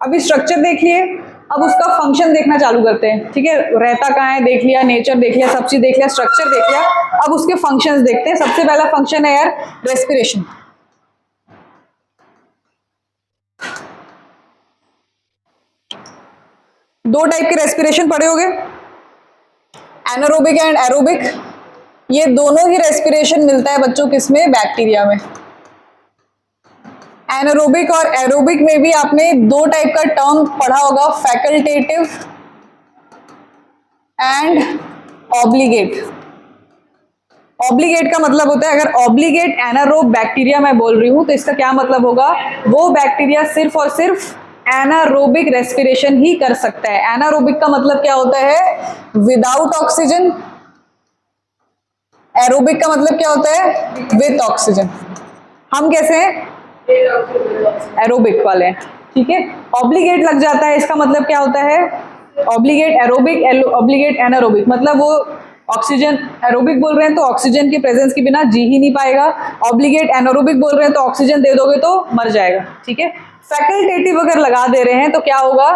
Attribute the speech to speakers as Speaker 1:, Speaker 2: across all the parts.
Speaker 1: अभी स्ट्रक्चर देख लिए, अब उसका फंक्शन देखना चालू करते हैं। ठीक है, रहता कहाँ है देख लिया, नेचर देख लिया, सब चीज देख लिया, स्ट्रक्चर देख लिया, अब उसके फंक्शंस देखते हैं। सबसे पहला फंक्शन है यार रेस्पिरेशन। दो टाइप के रेस्पिरेशन पढ़े होगे, एनारोबिक एंड एरोबिक। ये दोनों ही रेस्पिरेशन मिलता है बच्चों किसमें, बैक्टीरिया में। एनारोबिक और एरोबिक में भी आपने दो टाइप का टर्म पढ़ा होगा, फैकल्टेटिव एंड ऑब्लिगेट। ऑब्लिगेट का मतलब होता है, अगर ऑब्लिगेट एनारोब बैक्टीरिया मैं बोल रही हूं तो इसका क्या मतलब होगा, वो बैक्टीरिया सिर्फ और सिर्फ एनारोबिक रेस्पिरेशन ही कर सकता है। एनारोबिक का मतलब क्या होता है, विदाउट ऑक्सीजन। एरोबिक का मतलब क्या होता है, विद ऑक्सीजन। हम कैसे हैं, एरोबिक वाले हैं। ठीक है, ऑब्लिगेट लग जाता है, इसका मतलब क्या होता है, ऑब्लिगेट एरोबिक, ऑब्लिगेट एनारोबिक, मतलब वो ऑक्सीजन, एरोबिक बोल रहे हैं तो ऑक्सीजन की प्रेजेंस के बिना जी ही नहीं पाएगा। ऑब्लिगेट एनारोबिक बोल रहे हैं तो ऑक्सीजन दे दोगे तो मर जाएगा। ठीक है, फैकल्टेटिव अगर लगा दे रहे हैं तो क्या होगा,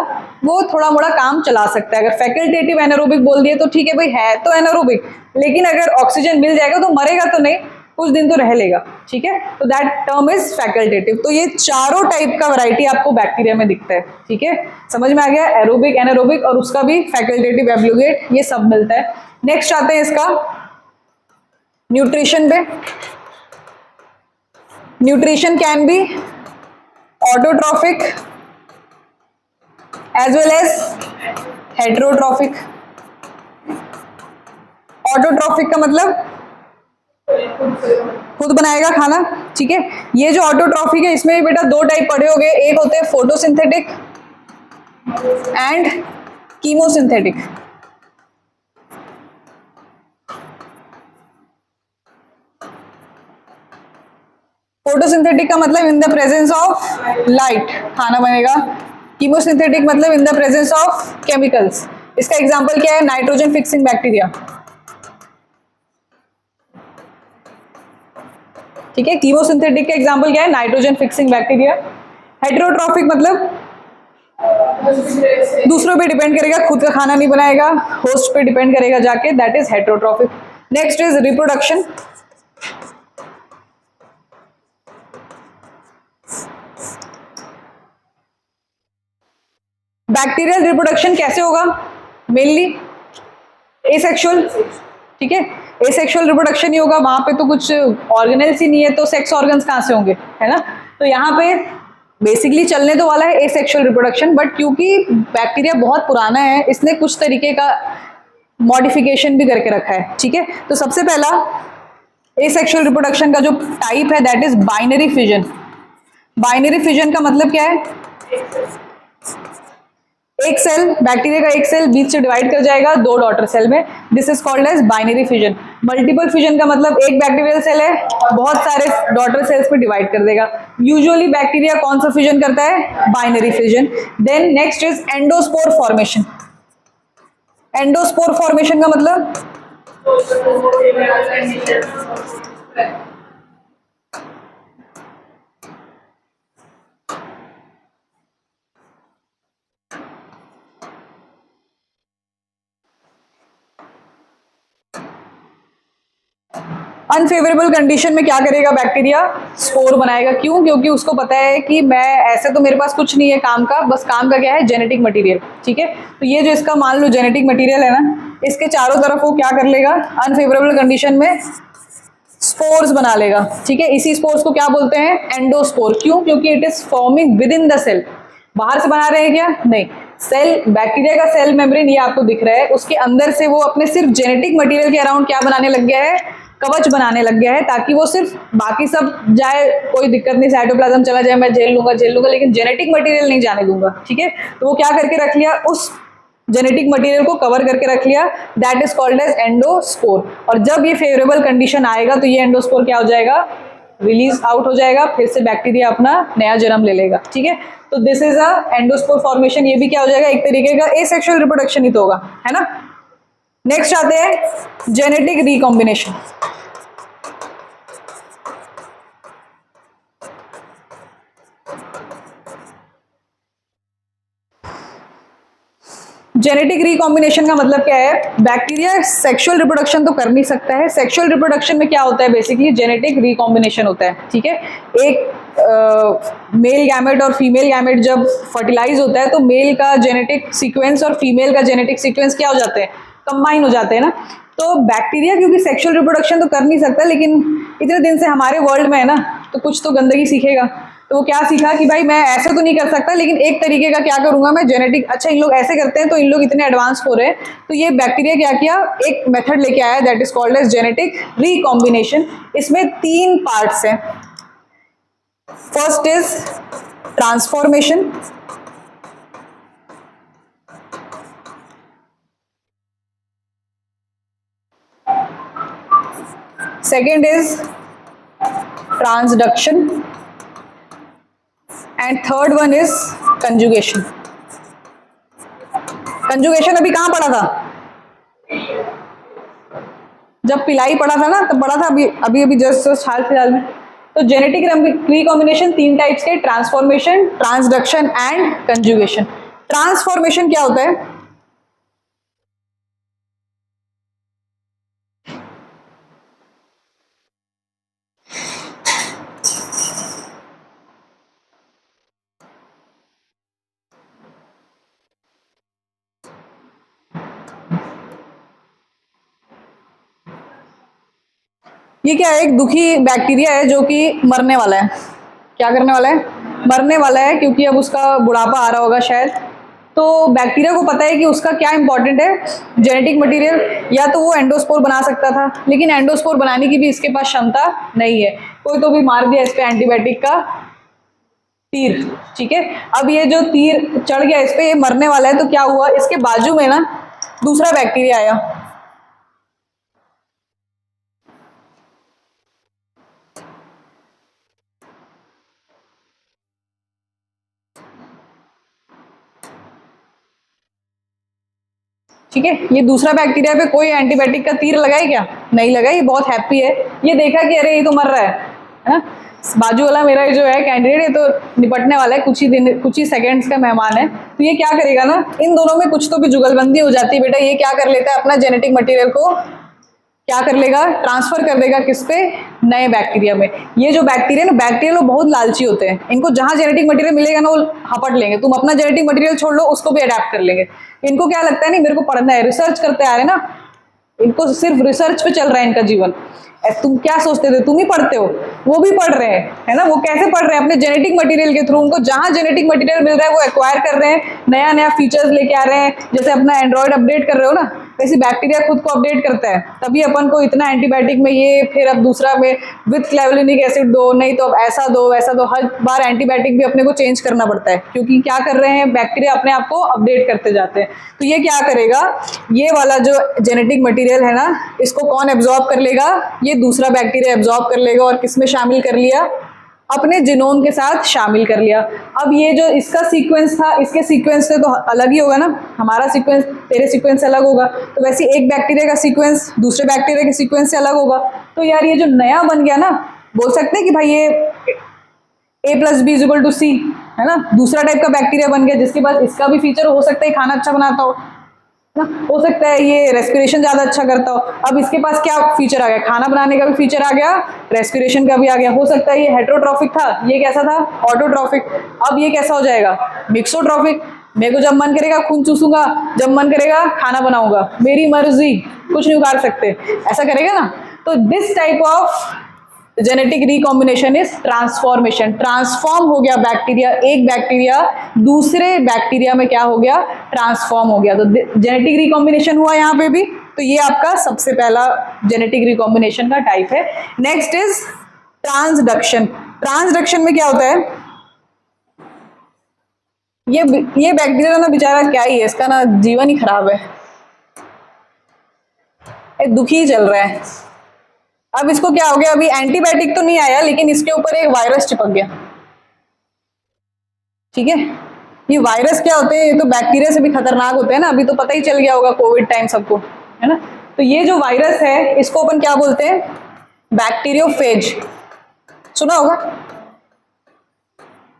Speaker 1: वो थोड़ा मोड़ा काम चला सकता है। अगर फैकल्टेटिव एनारोबिक बोल दिए तो ठीक है भाई, है तो एनारोबिक, लेकिन अगर ऑक्सीजन मिल जाएगा तो मरेगा तो नहीं, कुछ दिन तो रह लेगा। ठीक है, तो दैट टर्म इज फैकल्टेटिव। तो ये चारों टाइप का वैरायटी आपको बैक्टीरिया में दिखता है। ठीक है, समझ में आ गया, एरोबिक, एनारोबिक और उसका भी फैकल्टेटिव, एब्लोगेट, ये सब मिलता है। नेक्स्ट आते हैं इसका न्यूट्रिशन पे। Nutrition can be autotrophic as well as heterotrophic. Autotrophic का मतलब खुद बनाएगा खाना। ठीक है, ये जो ऑटोट्रॉफिक है इसमें भी बेटा दो टाइप पढ़े होंगे, एक होते हैं फोटोसिंथेटिक एंड कीमोसिंथेटिक। फोटोसिंथेटिक का मतलब in the presence of light खाना बनेगा। कीमोसिंथेटिक मतलब in the presence of chemicals. इसका एग्जांपल क्या है, नाइट्रोजन फिक्सिंग बैक्टीरिया। ठीक है, कीमोसिंथेटिक का एग्जांपल क्या है, नाइट्रोजन फिक्सिंग बैक्टीरिया। हेटेरोट्रॉफिक मतलब दूसरों पे डिपेंड करेगा, खुद का खाना नहीं बनाएगा, होस्ट पे डिपेंड करेगा जाके, that is heterotrophic. Next is reproduction. Bacterial reproduction कैसे होगा, मेनली एसेक्सुअल। ठीक है, एसेक्सुअल रिप्रोडक्शन ही होगा, वहां पे तो कुछ ऑर्गेनेल्स ही नहीं है तो सेक्स ऑर्गन्स कहां से होंगे, है ना। तो यहाँ पे बेसिकली चलने तो वाला है एसेक्सुअल रिप्रोडक्शन, बट क्योंकि बैक्टीरिया बहुत पुराना है इसने कुछ तरीके का मॉडिफिकेशन भी करके रखा है। ठीक है, तो सबसे पहला एसेक्सुअल रिप्रोडक्शन का जो टाइप है that is binary fission. Binary fission का मतलब क्या है, एक सेल, बैक्टीरिया का एक सेल बीच से डिवाइड कर जाएगा दो डॉटर सेल में, this is called as binary fission. Multiple fission का मतलब एक बैक्टीरियल सेल है, बहुत सारे डॉटर सेल्स में डिवाइड कर देगा। यूजुअली बैक्टीरिया कौन सा फिजन करता है, binary fission. Then next is endospore formation. Endospore formation का मतलब अनफेवरेबल कंडीशन में क्या करेगा बैक्टीरिया, स्पोर बनाएगा। क्यों, क्योंकि उसको पता है कि मैं ऐसे तो मेरे पास कुछ नहीं है काम का, बस काम का क्या है, जेनेटिक मटेरियल। ठीक है, तो ये जो इसका मान लो जेनेटिक मटेरियल है ना, इसके चारों तरफ वो क्या कर लेगा, अनफेवरेबल कंडीशन में स्पोर्स बना लेगा। ठीक है, इसी स्पोर्स को क्या बोलते हैं, एंडोस्पोर। क्यों, क्योंकि it is forming within the cell. बाहर से बना रहे हैं क्या, नहीं, सेल, बैक्टीरिया का सेल मेम्ब्रेन ये आपको दिख रहा है, उसके अंदर से वो अपने सिर्फ जेनेटिक मटेरियल के अराउंड क्या बनाने लग गया है, कवच बनाने लग गया है, ताकि वो सिर्फ बाकी सब जाए कोई दिक्कत नहीं, साइटोप्लाज्म चला जाए मैं झेल लूंगा, लेकिन जेनेटिक मटेरियल नहीं जाने दूंगा। ठीक है, तो वो क्या करके रख लिया, उस जेनेटिक मटेरियल को कवर करके रख लिया, that is called as endospore. और जब ये फेवरेबल कंडीशन आएगा तो ये एंडोस्पोर क्या हो जाएगा, रिलीज आउट हो जाएगा, फिर से बैक्टीरिया अपना नया जन्म ले लेगा। ठीक है, तो this is a endospore formation. ये भी क्या हो जाएगा, एक तरीके का एसेक्सुअल रिप्रोडक्शन ही तो होगा, है ना। नेक्स्ट आते हैं जेनेटिक रिकॉम्बिनेशन। जेनेटिक रिकॉम्बिनेशन का मतलब क्या है? बैक्टीरिया सेक्सुअल रिप्रोडक्शन तो कर नहीं सकता है। सेक्सुअल रिप्रोडक्शन में क्या होता है? बेसिकली जेनेटिक रिकॉम्बिनेशन होता है, ठीक है। एक मेल गैमेट और फीमेल गैमेट जब फर्टिलाइज होता है तो मेल का जेनेटिक सीक्वेंस और फीमेल का जेनेटिक सीक्वेंस क्या हो जाते हैं? कंबाइन हो जाते हैं ना। तो बैक्टीरिया क्योंकि सेक्सुअल रिप्रोडक्शन तो कर नहीं सकता, लेकिन इतने दिन से हमारे वर्ल्ड में है ना, तो कुछ तो गंदगी सीखेगा। तो वो क्या सीखा कि भाई मैं ऐसे तो नहीं कर सकता, लेकिन एक तरीके का क्या करूंगा मैं, जेनेटिक, अच्छा इन लोग ऐसे करते हैं तो इन लोग इतने एडवांस हो रहे हैं, तो ये बैक्टीरिया क्या किया, एक मेथड लेके आया that is called as genetic recombination. इसमें 3 पार्ट्स हैं। First is transformation, second is transduction and third one is conjugation. Conjugation अभी कहां पढ़ा था? जब पिलाई पढ़ा था ना, तब पढ़ा था। अभी अभी जस्ट हाल फिलहाल में। तो जेनेटिक रिकॉम्बिनेशन 3 टाइप्स के, transformation, transduction and conjugation. Transformation क्या होता है? ये क्या है? एक दुखी बैक्टीरिया है जो कि मरने वाला है। क्या करने वाला है? मरने वाला है, क्योंकि अब उसका बुढ़ापा आ रहा होगा शायद। तो बैक्टीरिया को पता है कि उसका क्या इंपॉर्टेंट है, जेनेटिक मटेरियल। या तो वो एंडोस्पोर बना सकता था, लेकिन एंडोस्पोर बनाने की भी इसके पास क्षमता नहीं है। कोई तो भी मार दिया इस पे एंटीबायोटिक का तीर, ठीक है। अब ये जो तीर चढ़ गया इस पे, ये मरने वाला है। तो क्या हुआ, इसके बाजू में ना दूसरा बैक्टीरिया आया। ठीक है, ये दूसरा बैक्टीरिया पे कोई एंटीबायोटिक का तीर लगाई क्या? नहीं लगाई। ये बहुत हैप्पी है। ये देखा कि अरे ये तो मर रहा है ना। बाजू वाला मेरा जो है कैंडिडेट, ये तो निपटने वाला है, कुछ ही दिन, कुछ ही सेकंड्स का मेहमान है। तो ये क्या करेगा ना, इन दोनों में कुछ तो भी जुगलबंदी हो जाती है बेटा। ये क्या कर लेता है, अपना जेनेटिक मटेरियल को क्या कर लेगा, ट्रांसफर कर देगा किस पे, नए बैक्टीरिया में। ये जो बैक्टीरिया ना, बैक्टीरिया लोग बहुत लालची होते हैं। इनको जहां जेनेटिक मटेरियल मिलेगा ना, वो हपट लेंगे। तुम अपना जेनेटिक मटेरियल छोड़ लो, उसको भी अडेप्ट कर लेंगे। इनको क्या लगता है, नहीं मेरे को पढ़ना है, रिसर्च करते आ रहे ना, इनको सिर्फ रिसर्च पे चल रहा है इनका जीवन। तुम क्या सोचते थे, तुम ही पढ़ते हो, वो भी पढ़ रहे हैं, है ना। वो कैसे पढ़ रहे हैं? अपने जेनेटिक मटेरियल के थ्रू। उनको जहां जेनेटिक मटेरियल मिल रहा है वो एक्वायर कर रहे हैं, नया नया फीचर्स लेके आ रहे हैं। जैसे अपना एंड्रॉइड अपडेट कर रहे हो ना, वैसे बैक्टीरिया खुद को अपडेट करता है। तभी अपन को इतना एंटीबायोटिक में ये, फिर अब दूसरा में विथ क्लेवलिनिक एसिड दो, नहीं तो अब ऐसा दो वैसा दो। हर बार एंटीबायोटिक भी अपने को चेंज करना पड़ता है, क्योंकि क्या कर रहे हैं, बैक्टीरिया अपने आप को अपडेट करते जाते हैं। तो ये क्या करेगा, ये वाला जो जेनेटिक मटेरियल है ना, इसको कौन एब्जॉर्ब कर लेगा, ये दूसरा बैक्टीरिया एब्जॉर्ब कर लेगा। और किसमें शामिल कर लिया, अपने जीनोम के साथ शामिल कर लिया। अब ये जो इसका सीक्वेंस था, इसके सीक्वेंस से तो अलग ही होगा ना, हमारा सीक्वेंस तेरे सीक्वेंस से अलग होगा। तो वैसे एक बैक्टीरिया का सीक्वेंस दूसरे बैक्टीरिया के सीक्वेंस से अलग होगा। तो यार ये जो नया बन गया ना, बोल सकते हैं कि भाई ये A+B=C, है ना। दूसरा टाइप का बैक्टीरिया बन गया, जिसके पास इसका भी फीचर हो सकता है, खाना अच्छा बनाता हो ना, हो सकता है ये रेस्पिरेशन ज्यादा अच्छा करता हो। अब इसके पास क्या फीचर आ गया, खाना बनाने का भी फीचर आ गया, रेस्पिरेशन का भी आ गया। हो सकता है ये हेटेरोट्रॉफिक था, ये कैसा था, ऑटोट्रॉफिक। अब ये कैसा हो जाएगा, मिक्सोट्रॉफिक। मेरे को जब मन करेगा खून चूसूंगा, जब मन करेगा खाना बनाऊंगा, मेरी मर्जी, कुछ नहीं उखाड़ सकते, ऐसा करेगा ना। तो this type of genetic recombination is transformation. Transform हो गया बैक्टीरिया, एक बैक्टीरिया दूसरे बैक्टीरिया में क्या हो गया, ट्रांसफॉर्म हो गया। तो जेनेटिक रिकॉम्बिनेशन हुआ यहाँ पे भी। तो ये आपका सबसे पहला जेनेटिक रिकॉम्बिनेशन का टाइप है। Next is transduction. ट्रांसडक्शन में क्या होता है, ये बैक्टीरिया ना बेचारा क्या ही है, इसका ना जीवन ही खराब है, दुखी चल रहा है। अब इसको क्या हो गया, अभी एंटीबायोटिक तो नहीं आया, लेकिन इसके ऊपर एक वायरस चिपक गया। ठीक है, ये वायरस क्या होते हैं, ये तो बैक्टीरिया से भी खतरनाक होते हैं ना। अभी तो पता ही चल गया होगा कोविड टाइम सबको, है ना। तो ये जो वायरस है, इसको अपन क्या बोलते हैं, बैक्टीरियोफेज। सुना होगा,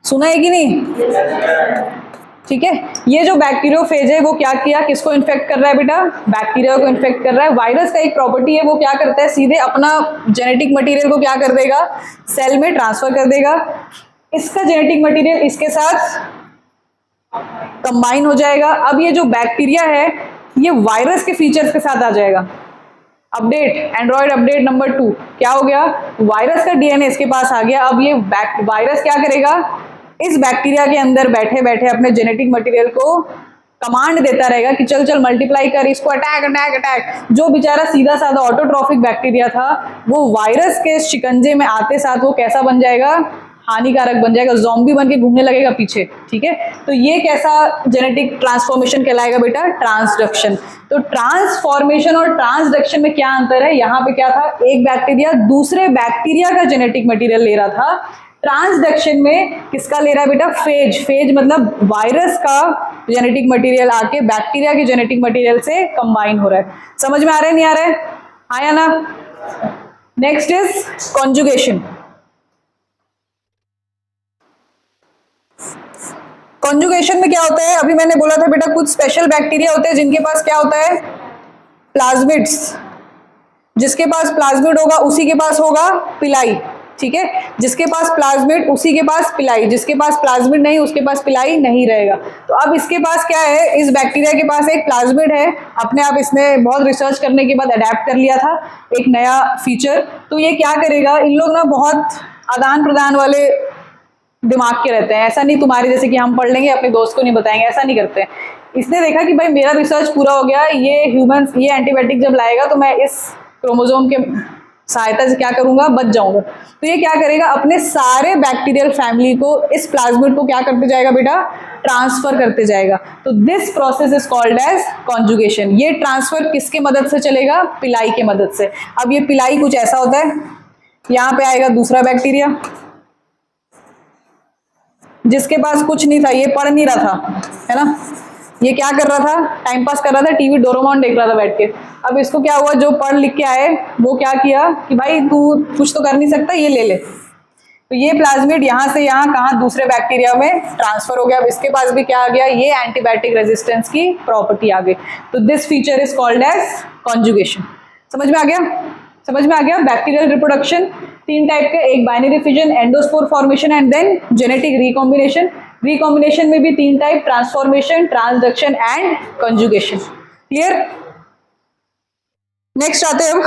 Speaker 1: सुना है कि नहीं? ठीक है। ये जो बैक्टीरियोफेज है वो क्या किया, किसको इन्फेक्ट कर रहा है बेटा, बैक्टीरिया को इन्फेक्ट कर रहा है। वायरस का एक प्रॉपर्टी है, वो क्या करता है, सीधे अपना जेनेटिक मटेरियल को क्या कर देगा, सेल में ट्रांसफर कर देगा। इसका जेनेटिक मटेरियल इसके साथ कंबाइन हो जाएगा। अब ये जो बैक्टीरिया है ये वायरस के फीचर्स के साथ आ जाएगा। अपडेट, एंड्रॉइड अपडेट नंबर 2 क्या हो गया, वायरस का डीएनए इसके पास आ गया। अब ये वायरस क्या करेगा, इस बैक्टीरिया के अंदर बैठे बैठे अपने जेनेटिक मटेरियल को कमांड देता रहेगा कि चल चल मल्टीप्लाई कर, इसको अटैक अटैक अटैक। जो बेचारा सीधा साधा ऑटोट्रॉफिक बैक्टीरिया था वो वायरस के शिकंजे में आते साथ वो कैसा बन जाएगा, हानिकारक बन जाएगा, ज़ॉम्बी बन के घूमने लगेगा पीछे। ठीक है, तो ये कैसा जेनेटिक ट्रांसफॉर्मेशन कहलाएगा बेटा, ट्रांसडक्शन। तो ट्रांसफॉर्मेशन और ट्रांसडक्शन में क्या अंतर है, यहाँ पे क्या था, एक बैक्टीरिया दूसरे बैक्टीरिया का जेनेटिक मटेरियल ले रहा था। ट्रांसडक्शन में किसका ले रहा है बेटा, फेज। फेज मतलब वायरस का जेनेटिक मटेरियल आके बैक्टीरिया के जेनेटिक मटेरियल से कंबाइन हो रहा है। समझ में आ रहा है, नहीं आ रहा है, आया ना। Next is conjugation. कॉन्जुगेशन में क्या होता है, अभी मैंने बोला था बेटा कुछ स्पेशल बैक्टीरिया होते हैं जिनके पास क्या होता है, प्लाज्मिड्स। जिसके पास प्लाज्मिड होगा उसी के पास होगा पिलाई। ठीक है, जिसके पास प्लाज्मिड उसी के पास पिलाई, जिसके पास प्लाज्मिड नहीं उसके पास पिलाई नहीं रहेगा। तो अब इसके पास क्या है, इस बैक्टीरिया के पास एक प्लाज्मिड है, अपने आप इसने बहुत रिसर्च करने के बाद अडेप्ट कर लिया था एक नया फीचर। तो ये क्या करेगा, इन लोग ना बहुत आदान प्रदान वाले दिमाग के रहते हैं, ऐसा नहीं तुम्हारे जैसे कि हम पढ़ लेंगे अपने दोस्त को नहीं बताएंगे, ऐसा नहीं करते हैं। इसने देखा कि भाई मेरा रिसर्च पूरा हो गया, ये ह्यूमंस ये एंटीबायोटिक जब लाएगा तो मैं इस क्रोमोसोम के सहायता से क्या करूंगा, बच जाऊंगा। तो ये क्या करेगा, अपने सारे बैक्टीरियल फैमिली को इस प्लाज्मिड को क्या करते जाएगा बेटा, ट्रांसफर करते जाएगा। तो this process is called as conjugation. ये ट्रांसफर किसके मदद से चलेगा, पिलाई के मदद से। अब ये पिलाई कुछ ऐसा होता है, यहाँ पे आएगा दूसरा बैक्टीरिया जिसके पास कुछ नहीं था, ये पढ़ नहीं रहा था, है ना, ये क्या कर रहा था, टाइम पास कर रहा था, टीवी डोरेमोन देख रहा था बैठ के। अब इसको क्या हुआ, जो पढ़ लिख के आए वो क्या किया कि भाई तू कुछ तो कर नहीं सकता, ये ले ले। तो ये प्लाज्मिड यहाँ से यहाँ कहाँ, दूसरे बैक्टीरिया में ट्रांसफर हो गया। अब इसके पास भी क्या आ गया, ये एंटीबायोटिक रेजिस्टेंस की प्रॉपर्टी आ गई। तो this feature is called as conjugation. समझ में आ गया, समझ में आ गया। बैक्टीरियल रिप्रोडक्शन तीन टाइप के, एक binary fission, endospore formation and then genetic recombination. Recombination में भी तीन type, transformation, transduction and conjugation. Clear. Next आते हैं अब